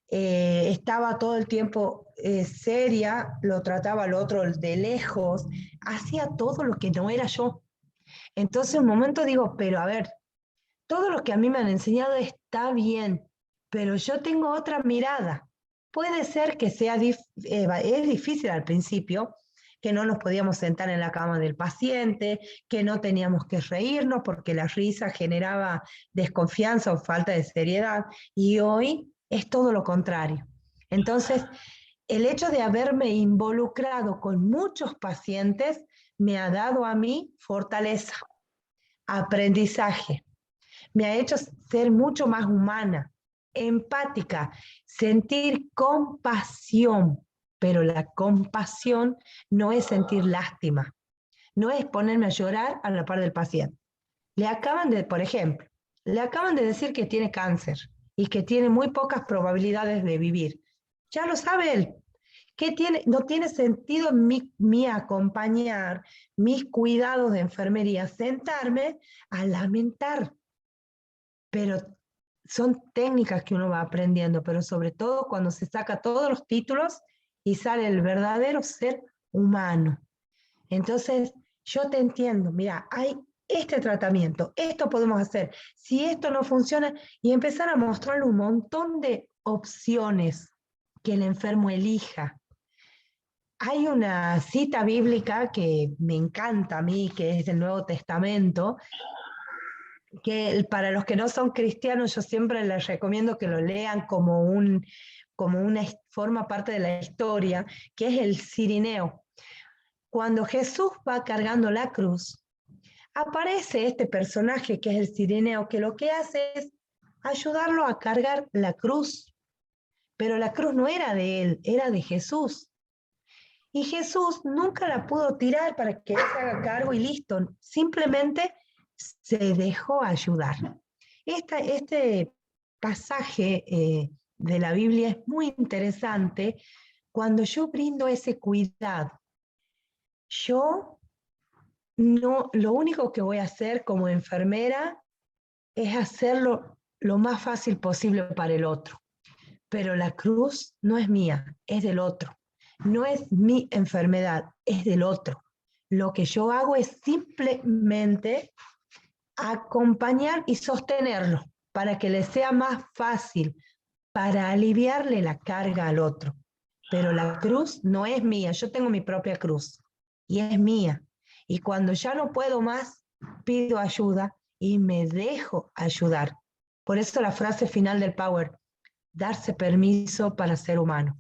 estaba todo el tiempo seria, lo trataba al otro de lejos, hacía todo lo que no era yo. Entonces, un momento digo, pero a ver, todo lo que a mí me han enseñado está bien, pero yo tengo otra mirada. Puede ser que es difícil al principio, que no nos podíamos sentar en la cama del paciente, que no teníamos que reírnos porque la risa generaba desconfianza o falta de seriedad, y hoy es todo lo contrario. Entonces, el hecho de haberme involucrado con muchos pacientes me ha dado a mí fortaleza, aprendizaje, me ha hecho ser mucho más humana, empática, sentir compasión, pero la compasión no es sentir lástima, no es ponerme a llorar a la par del paciente. Por ejemplo, le acaban de decir que tiene cáncer y que tiene muy pocas probabilidades de vivir. Ya lo sabe él. No tiene sentido mi acompañar, mis cuidados de enfermería, sentarme a lamentar, pero son técnicas que uno va aprendiendo, pero sobre todo cuando se saca todos los títulos y sale el verdadero ser humano. Entonces, yo te entiendo, mira, hay este tratamiento, esto podemos hacer, si esto no funciona, y empezar a mostrarle un montón de opciones que el enfermo elija. Hay una cita bíblica que me encanta a mí, que es del Nuevo Testamento, que para los que no son cristianos yo siempre les recomiendo que lo lean como una forma parte de la historia, que es el Cirineo. Cuando Jesús va cargando la cruz, aparece este personaje que es el Cirineo, que lo que hace es ayudarlo a cargar la cruz, pero la cruz no era de él, era de Jesús. Y Jesús nunca la pudo tirar para que él se haga cargo y listo, simplemente se dejó ayudar. Este pasaje de la Biblia es muy interesante cuando yo brindo ese cuidado. Yo no, lo único que voy a hacer como enfermera es hacerlo lo más fácil posible para el otro. Pero la cruz no es mía, es del otro. No es mi enfermedad, es del otro. Lo que yo hago es simplemente acompañar y sostenerlo para que le sea más fácil para aliviarle la carga al otro. Pero la cruz no es mía, yo tengo mi propia cruz y es mía. Y cuando ya no puedo más, pido ayuda y me dejo ayudar. Por eso la frase final del Power, darse permiso para ser humano,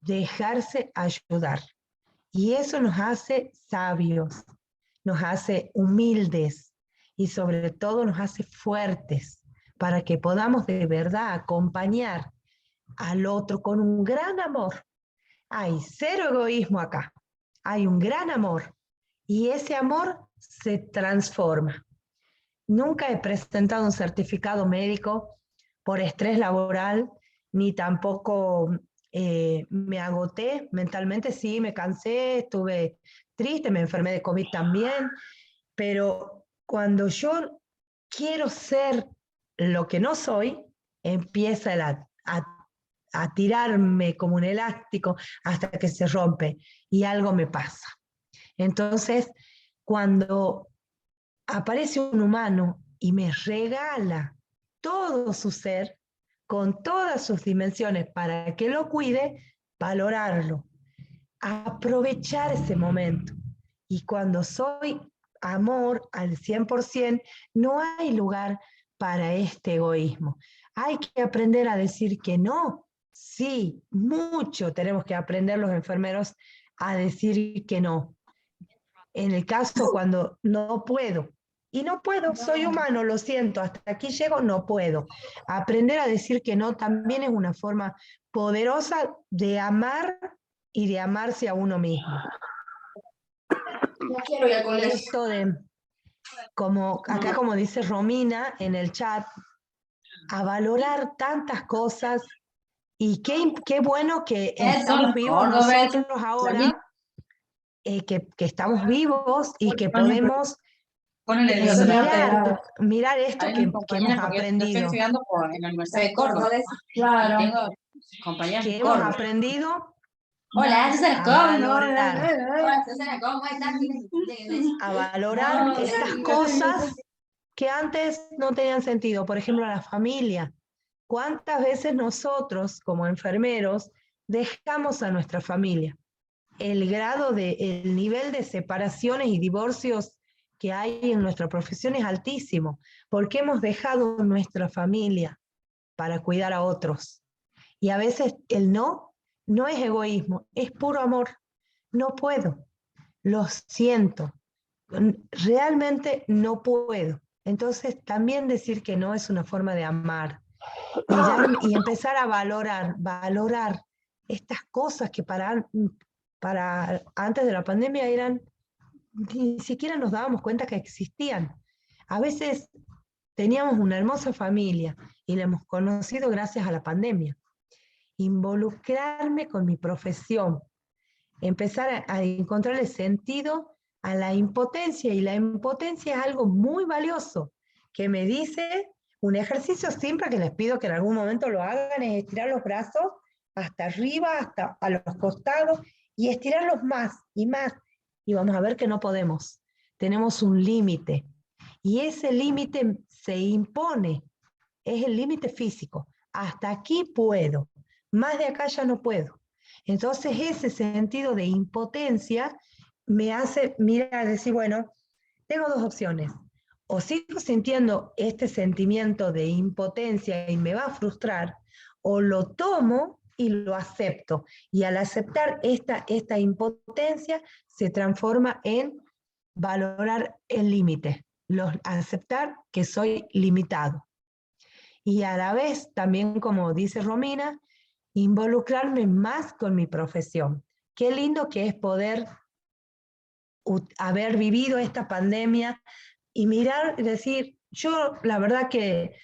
dejarse ayudar. Y eso nos hace sabios, nos hace humildes y sobre todo nos hace fuertes para que podamos de verdad acompañar al otro con un gran amor. Hay cero egoísmo acá, hay un gran amor y ese amor se transforma. Nunca he presentado un certificado médico por estrés laboral, ni tampoco me agoté mentalmente, sí, me cansé, estuve triste, me enfermé de COVID también, pero cuando yo quiero ser lo que no soy, empieza a tirarme como un elástico hasta que se rompe y algo me pasa. Entonces, cuando aparece un humano y me regala todo su ser con todas sus dimensiones para que lo cuide, valorarlo, aprovechar ese momento. Y cuando soy amor al 100%, no hay lugar para este egoísmo. Hay que aprender a decir que no. Sí, mucho tenemos que aprender los enfermeros a decir que no. En el caso cuando no puedo, y no puedo, soy humano, lo siento, hasta aquí llego, no puedo. Aprender a decir que no también es una forma poderosa de amar y de amarse a uno mismo. No quiero ir al colegio. Esto de, como acá como dice Romina en el chat, a valorar tantas cosas y qué bueno que estamos vivos nosotros ahora, que estamos vivos y que podemos mirar esto que hemos aprendido. Estoy estudiando en la Universidad de Córdoba. Claro. Y tengo compañeras que de hemos Córdoba. aprendido Hola, Susana, a ¿cómo? valorar, Hola, Susana, ¿cómo estás? a valorar estas cosas que antes no tenían sentido. Por ejemplo, la familia. ¿Cuántas veces nosotros, como enfermeros, dejamos a nuestra familia? El nivel de separaciones y divorcios que hay en nuestra profesión es altísimo, porque hemos dejado nuestra familia para cuidar a otros. Y a veces el no es egoísmo, es puro amor. No puedo, lo siento, realmente no puedo. Entonces también decir que no es una forma de amar y empezar a valorar estas cosas que para antes de la pandemia ni siquiera nos dábamos cuenta que existían. A veces teníamos una hermosa familia y la hemos conocido gracias a la pandemia. Involucrarme con mi profesión, empezar a encontrarle sentido a la impotencia, y la impotencia es algo muy valioso, que me dice un ejercicio simple que les pido que en algún momento lo hagan, es estirar los brazos hasta arriba, hasta a los costados, y estirarlos más y más, y vamos a ver que no podemos, tenemos un límite, y ese límite se impone, es el límite físico, hasta aquí puedo, más de acá ya no puedo. Entonces ese sentido de impotencia me hace mirar, decir, bueno, tengo dos opciones. O sigo sintiendo este sentimiento de impotencia y me va a frustrar, o lo tomo y lo acepto. Y al aceptar esta impotencia se transforma en valorar el límite, aceptar que soy limitado. Y a la vez, también como dice Romina, involucrarme más con mi profesión. Qué lindo que es poder haber vivido esta pandemia y mirar y decir, yo la verdad que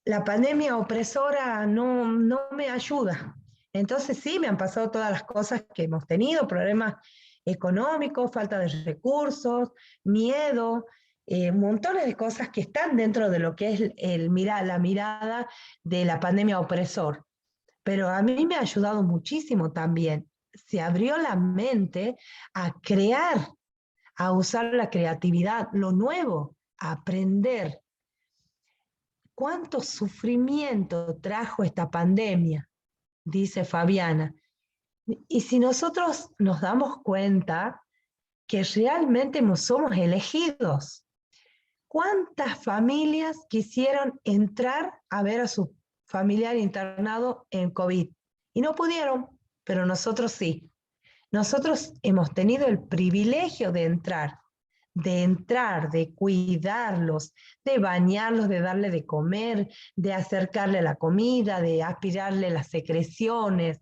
la pandemia opresora no me ayuda. Entonces sí, me han pasado todas las cosas que hemos tenido, problemas económicos, falta de recursos, miedo, montones de cosas que están dentro de lo que es la mirada de la pandemia opresor. Pero a mí me ha ayudado muchísimo también. Se abrió la mente a crear, a usar la creatividad, lo nuevo, a aprender. ¿cuánto sufrimiento trajo esta pandemia? Dice Fabiana. Y si nosotros nos damos cuenta que realmente no somos elegidos, ¿cuántas familias quisieron entrar a ver a su familiar internado en COVID? Y no pudieron, pero nosotros sí. Nosotros hemos tenido el privilegio de entrar, de cuidarlos, de bañarlos, de darle de comer, de acercarle la comida, de aspirarle las secreciones.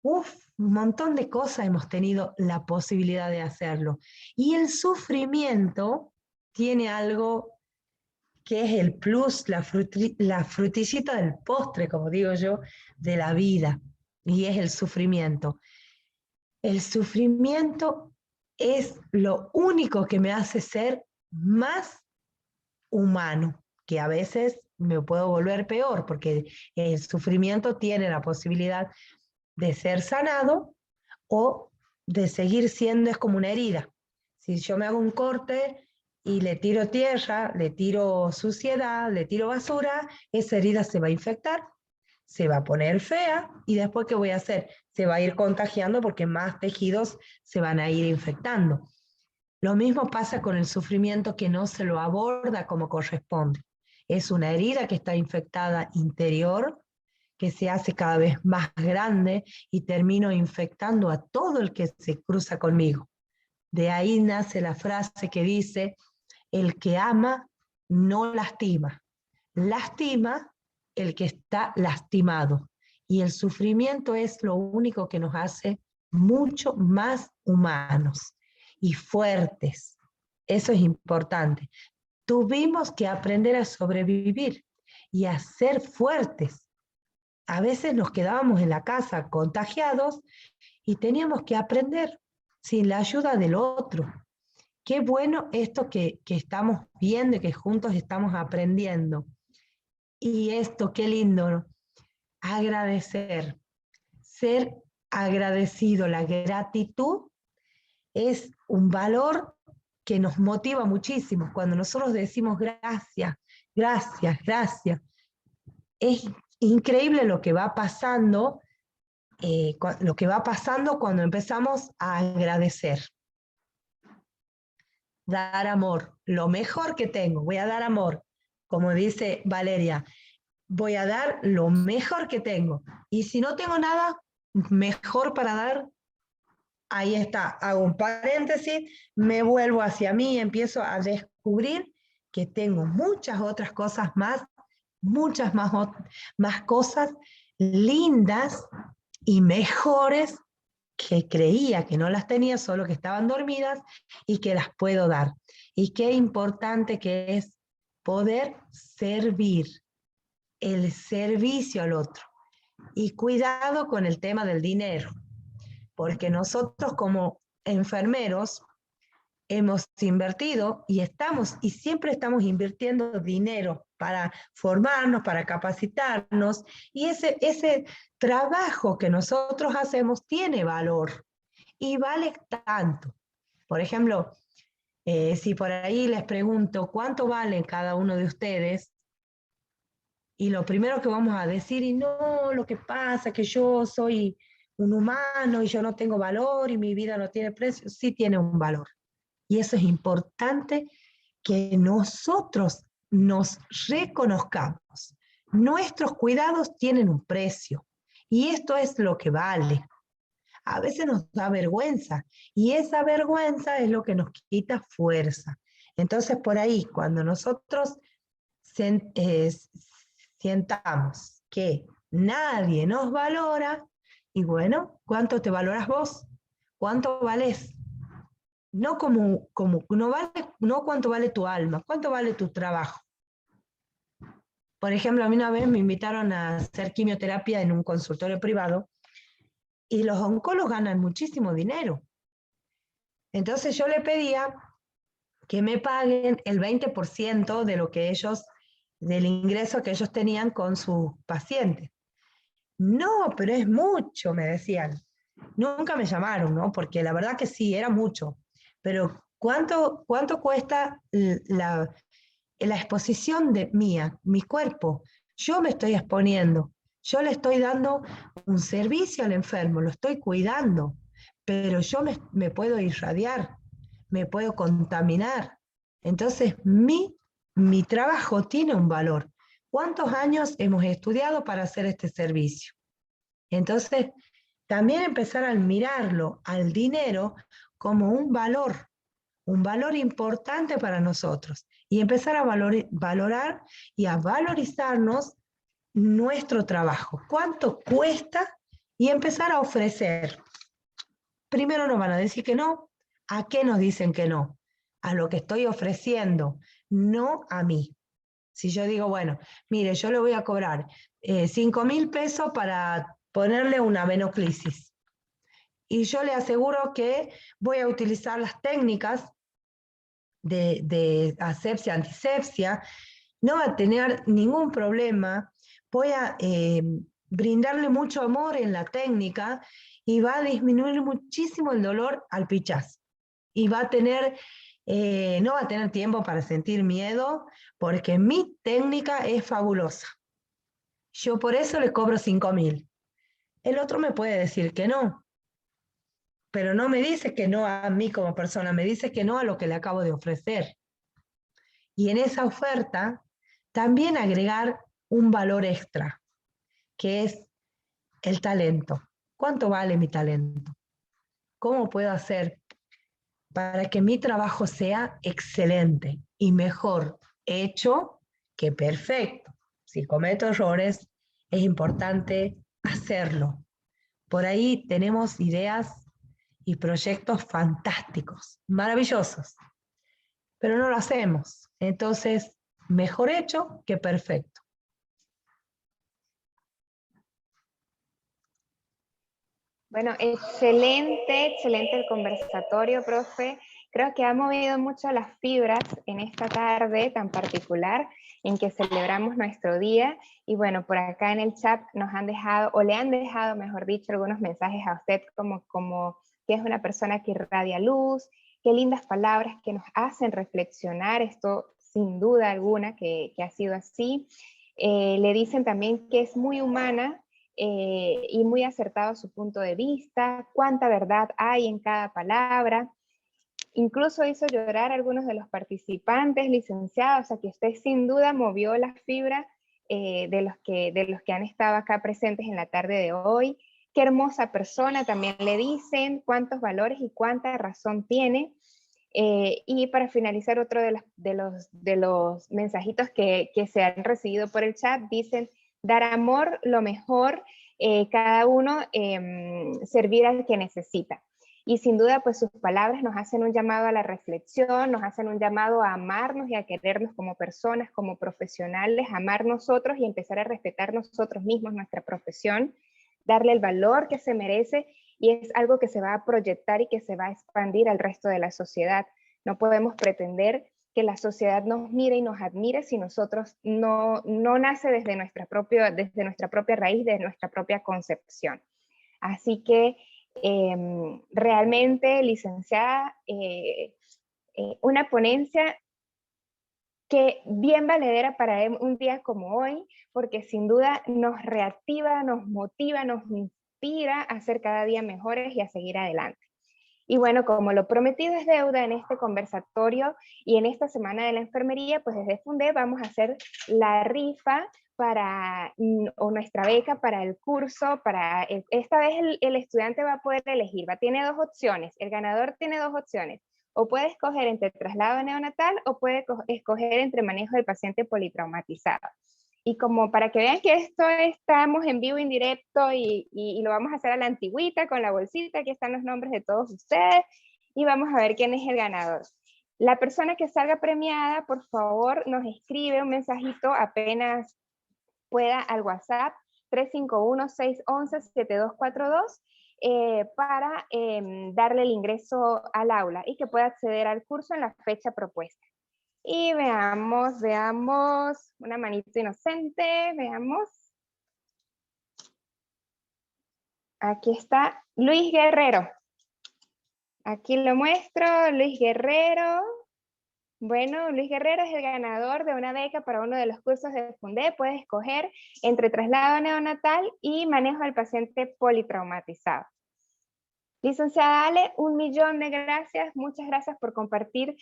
Uf, un montón de cosas hemos tenido la posibilidad de hacerlo. Y el sufrimiento tiene algo que es el plus, la frutillita del postre, como digo yo, de la vida, y es el sufrimiento. El sufrimiento es lo único que me hace ser más humano, que a veces me puedo volver peor, porque el sufrimiento tiene la posibilidad de ser sanado o de seguir siendo, es como una herida. Si yo me hago un corte y le tiro tierra, le tiro suciedad, le tiro basura, esa herida se va a infectar, se va a poner fea y después ¿qué voy a hacer? Se va a ir contagiando porque más tejidos se van a ir infectando. Lo mismo pasa con el sufrimiento que no se lo aborda como corresponde. Es una herida que está infectada interior, que se hace cada vez más grande y termino infectando a todo el que se cruza conmigo. De ahí nace la frase que dice, el que ama no lastima, lastima el que está lastimado. Y el sufrimiento es lo único que nos hace mucho más humanos y fuertes. Eso es importante. Tuvimos que aprender a sobrevivir y a ser fuertes. A veces nos quedábamos en la casa contagiados y teníamos que aprender sin la ayuda del otro. Qué bueno esto que estamos viendo y que juntos estamos aprendiendo. Y esto, qué lindo, ¿no? Agradecer, ser agradecido, la gratitud es un valor que nos motiva muchísimo. Cuando nosotros decimos gracias, gracias, gracias, es increíble lo que va pasando, cuando empezamos a agradecer. Dar amor, lo mejor que tengo, voy a dar amor, como dice Valeria, voy a dar lo mejor que tengo. Y si no tengo nada mejor para dar, ahí está, hago un paréntesis, me vuelvo hacia mí y empiezo a descubrir que tengo muchas otras cosas más, muchas más cosas lindas y mejores que creía que no las tenía, solo que estaban dormidas y que las puedo dar. Y qué importante que es poder servir, el servicio al otro. Y cuidado con el tema del dinero, porque nosotros como enfermeros hemos invertido y siempre estamos invirtiendo dinero para formarnos, para capacitarnos, y ese trabajo que nosotros hacemos tiene valor y vale tanto. Por ejemplo, si por ahí les pregunto cuánto vale cada uno de ustedes, y lo primero que vamos a decir, y no, lo que pasa es que yo soy un humano y yo no tengo valor y mi vida no tiene precio, sí tiene un valor. Y eso es importante que nosotros nos reconozcamos. Nuestros cuidados tienen un precio y esto es lo que vale. A veces nos da vergüenza y esa vergüenza es lo que nos quita fuerza. Entonces por ahí, cuando nosotros sientamos que nadie nos valora, y bueno, ¿cuánto te valoras vos? ¿Cuánto valés? No no cuánto vale tu alma, cuánto vale tu trabajo. Por ejemplo, a mí una vez me invitaron a hacer quimioterapia en un consultorio privado y los oncólogos ganan muchísimo dinero. Entonces yo le pedía que me paguen el 20% de lo que del ingreso que ellos tenían con sus pacientes. No, pero es mucho, me decían. Nunca me llamaron, ¿no? Porque la verdad que sí, era mucho. Pero ¿cuánto cuesta la exposición de mía, mi cuerpo. Yo me estoy exponiendo, yo le estoy dando un servicio al enfermo, lo estoy cuidando, pero yo me puedo irradiar, me puedo contaminar. Entonces, mi trabajo tiene un valor. ¿Cuántos años hemos estudiado para hacer este servicio? Entonces, también empezar a mirarlo al dinero como un valor importante para nosotros y empezar a valorar y a valorizarnos nuestro trabajo. ¿Cuánto cuesta? Y empezar a ofrecer. Primero nos van a decir que no. ¿A qué nos dicen que no? A lo que estoy ofreciendo, no a mí. Si yo digo, bueno, mire, yo le voy a cobrar 5.000 pesos para ponerle una venoclisis. Y yo le aseguro que voy a utilizar las técnicas de asepsia, antisepsia, no va a tener ningún problema, voy a brindarle mucho amor en la técnica y va a disminuir muchísimo el dolor al pichazo. Y va a tener, no va a tener tiempo para sentir miedo, porque mi técnica es fabulosa. Yo por eso le cobro 5.000. El otro me puede decir que no, pero no me dice que no a mí como persona, me dice que no a lo que le acabo de ofrecer. Y en esa oferta también agregar un valor extra, que es el talento. ¿Cuánto vale mi talento? ¿Cómo puedo hacer para que mi trabajo sea excelente y mejor hecho que perfecto? Si cometo errores, es importante hacerlo. Por ahí tenemos ideas y proyectos fantásticos, maravillosos, pero no lo hacemos. Entonces, mejor hecho que perfecto. Bueno, excelente, excelente el conversatorio, profe. Creo que ha movido mucho las fibras en esta tarde tan particular en que celebramos nuestro día. Y bueno, por acá en el chat nos han dejado, o le han dejado, mejor dicho, algunos mensajes a usted como que es una persona que irradia luz, qué lindas palabras que nos hacen reflexionar, esto sin duda alguna que ha sido así. Le dicen también que es muy humana, y muy acertado su punto de vista, cuánta verdad hay en cada palabra. Incluso hizo llorar a algunos de los participantes, licenciados, o sea que usted sin duda movió las fibras de los que han estado acá presentes en la tarde de hoy. Qué hermosa persona, también le dicen, cuántos valores y cuánta razón tiene. Y para finalizar, otro de los mensajitos que se han recibido por el chat, dicen, dar amor, lo mejor, cada uno servir al que necesita. Y sin duda, pues sus palabras nos hacen un llamado a la reflexión, nos hacen un llamado a amarnos y a querernos como personas, como profesionales, amar nosotros y empezar a respetar nosotros mismos nuestra profesión, darle el valor que se merece, y es algo que se va a proyectar y que se va a expandir al resto de la sociedad. No podemos pretender que la sociedad nos mire y nos admire si nosotros no nace desde nuestra propia raíz, desde nuestra propia concepción. Así que realmente, licenciada, una ponencia que bien valedera para un día como hoy, porque sin duda nos reactiva, nos motiva, nos inspira a ser cada día mejores y a seguir adelante. Y bueno, como lo prometido es deuda en este conversatorio y en esta semana de la enfermería, pues desde Funde vamos a hacer la rifa o nuestra beca para el curso. Esta vez el estudiante va a poder elegir, tiene dos opciones, el ganador tiene dos opciones, o puede escoger entre traslado neonatal o puede escoger entre manejo del paciente politraumatizado. Y como para que vean que estamos en vivo, en directo, y lo vamos a hacer a la antigüita, con la bolsita, aquí están los nombres de todos ustedes, y vamos a ver quién es el ganador. La persona que salga premiada, por favor, nos escribe un mensajito apenas pueda al WhatsApp 351-611-7242 para darle el ingreso al aula y que pueda acceder al curso en la fecha propuesta. Y veamos, una manito inocente, veamos. Aquí está Luis Guerrero. Aquí lo muestro, Luis Guerrero. Bueno, Luis Guerrero es el ganador de una beca para uno de los cursos de Fundé. Puede escoger entre traslado neonatal y manejo del paciente politraumatizado. Licenciada Ale, 1.000.000 de gracias. Muchas gracias por compartir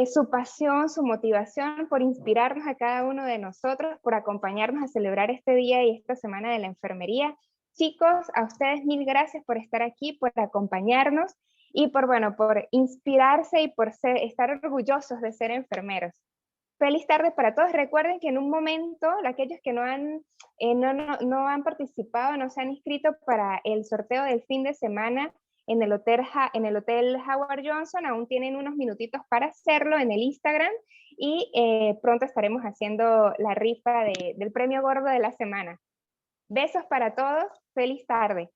su pasión, su motivación, por inspirarnos a cada uno de nosotros, por acompañarnos a celebrar este día y esta semana de la enfermería. Chicos, a ustedes 1.000 gracias por estar aquí, por acompañarnos y por inspirarse y por estar orgullosos de ser enfermeros. Feliz tarde para todos. Recuerden que en un momento, aquellos que no han participado, no se han inscrito para el sorteo del fin de semana en el hotel Howard Johnson, aún tienen unos minutitos para hacerlo en el Instagram y pronto estaremos haciendo la rifa del premio gordo de la semana. Besos para todos. Feliz tarde.